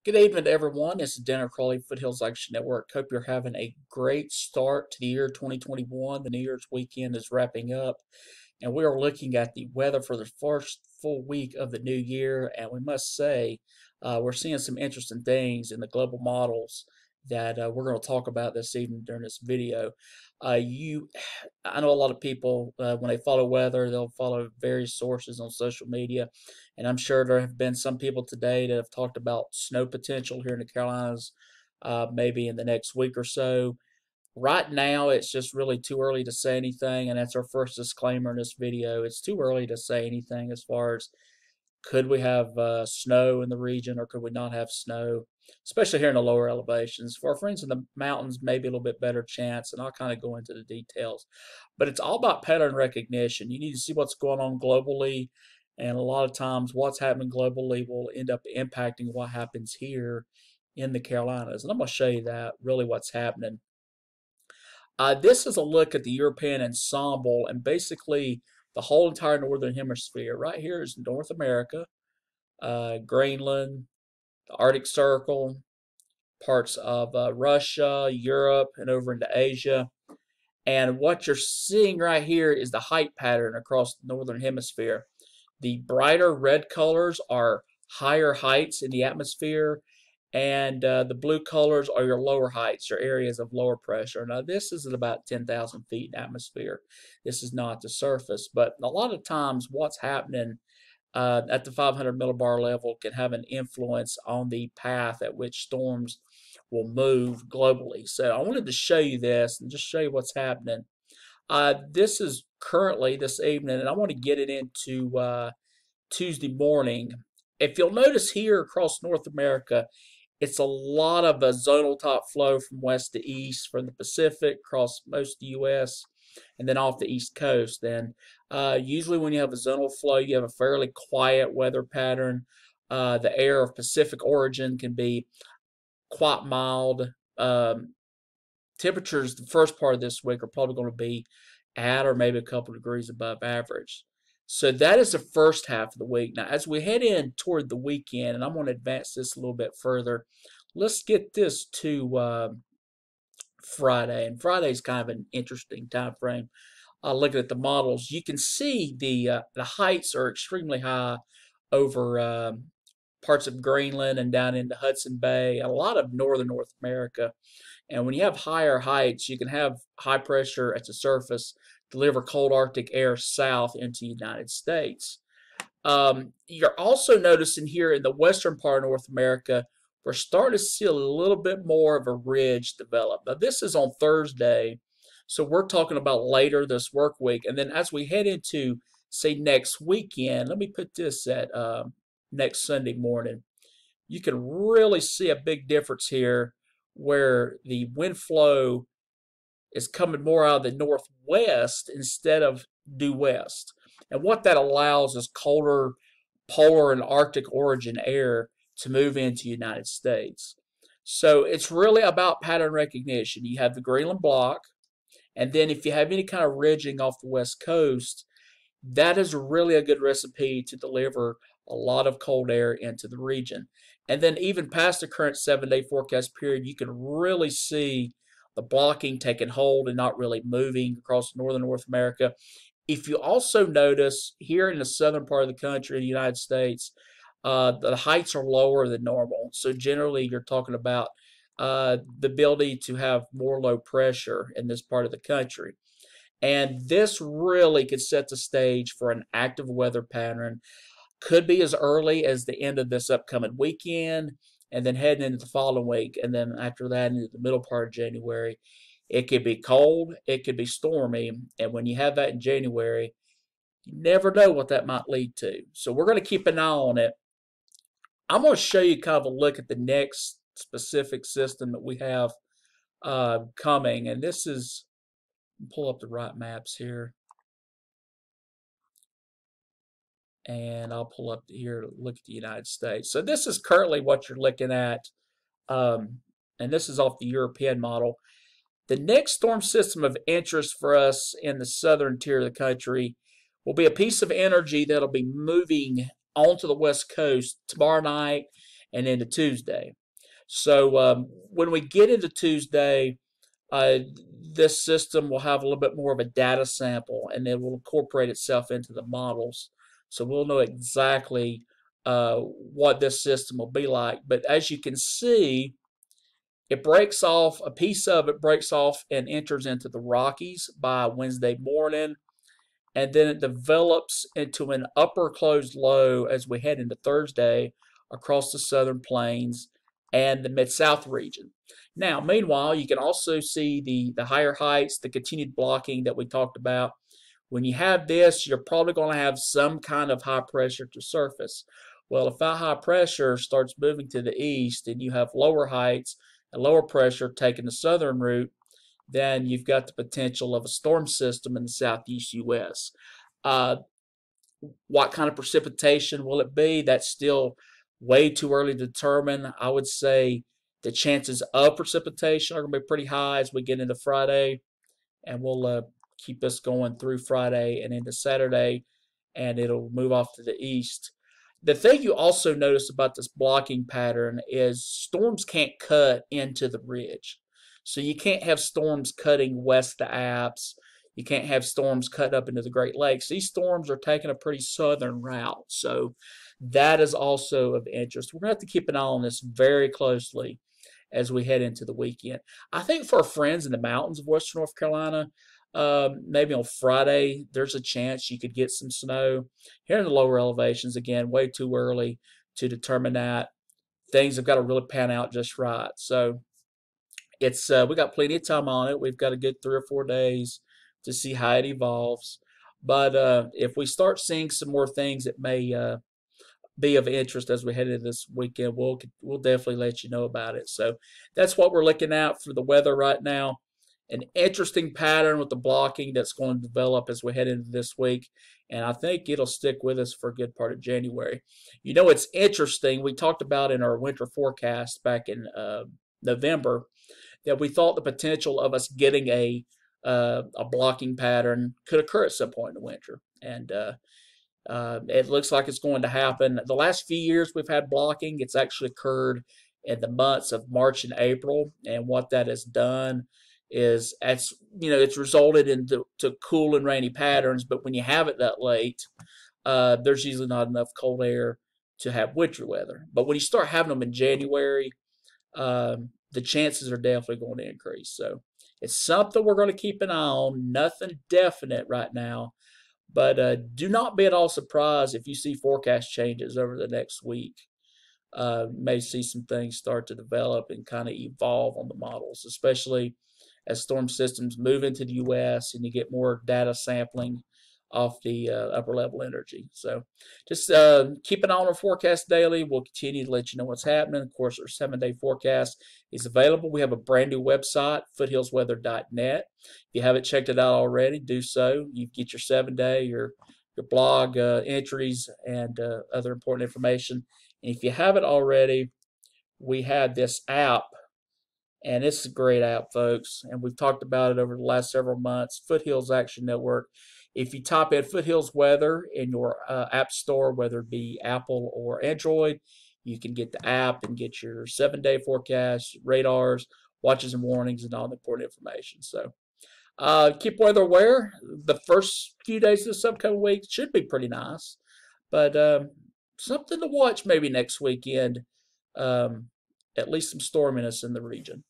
Good evening to everyone. This is Denner Crawley, Foothills Action Network. Hope you're having a great start to the year 2021. The New Year's weekend is wrapping up, and we are looking at the weather for the first full week of the new year. And we must say, we're seeing some interesting things in the global models that we're going to talk about this evening during this video. Uh, you, I know a lot of people when they follow weather, they'll follow various sources on social media, and I'm sure there have been some people today that have talked about snow potential here in the Carolinas, maybe in the next week or so. Right now, it's just really too early to say anything, and that's our first disclaimer in this video. It's too early to say anything as far as could we have snow in the region or could we not have snow, especially here in the lower elevations. For our friends in the mountains, maybe a little bit better chance, and I'll kind of go into the details. But it's all about pattern recognition. You need to see what's going on globally, and a lot of times what's happening globally will end up impacting what happens here in the Carolinas. And I'm going to show you that really what's happening. This is a look at the European ensemble and basically the whole entire northern hemisphere. Right here is North America, Greenland, the Arctic Circle, parts of Russia, Europe, and over into Asia. And what you're seeing right here is the height pattern across the northern hemisphere. The brighter red colors are higher heights in the atmosphere, and the blue colors are your lower heights, your areas of lower pressure. Now, this is at about 10,000 feet in atmosphere. This is not the surface, but a lot of times what's happening at the 500 millibar level can have an influence on the path at which storms will move globally. So I wanted to show you this and just show you what's happening. This is currently this evening, and I want to get it into Tuesday morning. If you'll notice here across North America, it's a lot of a zonal top flow from west to east from the Pacific across most of the U.S. and then off the East Coast. And usually when you have a zonal flow, you have a fairly quiet weather pattern. The air of Pacific origin can be quite mild. Temperatures the first part of this week are probably going to be at or maybe a couple degrees above average. So that is the first half of the week. Now, as we head in toward the weekend, and I'm going to advance this a little bit further, let's get this to Friday. And Friday is kind of an interesting time frame. Looking at the models, you can see the heights are extremely high over parts of Greenland and down into Hudson Bay, and a lot of northern North America. And when you have higher heights, you can have high pressure at the surface deliver cold Arctic air south into the United States. You're also noticing here in the western part of North America, we're starting to see a little bit more of a ridge develop. Now, this is on Thursday, so we're talking about later this work week. And then as we head into, say, next weekend, let me put this at next Sunday morning. You can really see a big difference here where the wind flow is coming more out of the northwest instead of due west. And what that allows is colder polar and Arctic origin air to move into the United States. So it's really about pattern recognition. You have the Greenland block, and then if you have any kind of ridging off the west coast, that is really a good recipe to deliver a lot of cold air into the region. And then even past the current 7-day forecast period, you can really see the blocking taking hold and not really moving across northern North America. If you also notice here in the southern part of the country in the United States, the heights are lower than normal. So generally you're talking about the ability to have more low pressure in this part of the country. And this really could set the stage for an active weather pattern. Could be as early as the end of this upcoming weekend and then heading into the following week. And then after that, into the middle part of January, it could be cold, it could be stormy. And when you have that in January, you never know what that might lead to. So we're going to keep an eye on it. I'm going to show you kind of a look at the next specific system that we have coming. And this is, pull up the right maps here. And I'll pull up here to look at the United States. So this is currently what you're looking at, and this is off the European model. The next storm system of interest for us in the southern tier of the country will be a piece of energy that'll be moving onto the west coast tomorrow night and into Tuesday. So when we get into Tuesday, uh, this system will have a little bit more of a data sample, and it will incorporate itself into the models. So we'll know exactly what this system will be like. But as you can see, it breaks off, a piece of it breaks off and enters into the Rockies by Wednesday morning, and then it develops into an upper closed low as we head into Thursday across the southern plains and the Mid-South region. Now, meanwhile, you can also see the higher heights, the continued blocking that we talked about. When you have this, you're probably going to have some kind of high pressure to surface. Well, if that high pressure starts moving to the east and you have lower heights and lower pressure taking the southern route, then you've got the potential of a storm system in the southeast U.S. Uh, what kind of precipitation will it be? That's still way too early to determine. I would say the chances of precipitation are going to be pretty high as we get into Friday, and we'll keep this going through Friday and into Saturday, and it'll move off to the east. The thing you also notice about this blocking pattern is storms can't cut into the ridge. So you can't have storms cutting west to Alps. You can't have storms cut up into the Great Lakes. These storms are taking a pretty southern route. So that is also of interest. We're going to have to keep an eye on this very closely as we head into the weekend. I think for our friends in the mountains of Western North Carolina, maybe on Friday, there's a chance you could get some snow. Here in the lower elevations, again, way too early to determine that. Things have got to really pan out just right. So it's we got plenty of time on it. We've got a good 3 or 4 days to see how it evolves. But if we start seeing some more things that may be of interest as we head into this weekend, we'll definitely let you know about it. So that's what we're looking at for the weather right now. An interesting pattern with the blocking that's going to develop as we head into this week, and I think it'll stick with us for a good part of January. You know, it's interesting. We talked about in our winter forecast back in November that we thought the potential of us getting a blocking pattern could occur at some point in the winter, and it looks like it's going to happen. The last few years we've had blocking. It's actually occurred in the months of March and April, and what that has done is it's resulted in to cool and rainy patterns. But when you have it that late, there's usually not enough cold air to have winter weather. But when you start having them in January, the chances are definitely going to increase. So it's something we're going to keep an eye on. Nothing definite right now. But do not be at all surprised if you see forecast changes over the next week. You may see some things start to develop and kind of evolve on the models, especially as storm systems move into the U.S. and you get more data sampling off the upper level energy. So just keep an eye on our forecast daily. We'll continue to let you know what's happening. Of course, our 7-day forecast is available. We have a brand new website, foothillsweather.net. If you haven't checked it out already, do so. You get your 7-day, your blog entries, and other important information. And if you haven't already, we have this app, and it's a great app, folks. And we've talked about it over the last several months. Foothills Action Network. If you type in Foothills Weather in your app store, whether it be Apple or Android, you can get the app and get your 7-day forecast, radars, watches and warnings, and all the important information. So keep weather aware. The first few days of this upcoming week should be pretty nice. But something to watch maybe next weekend. At least some storminess in the region.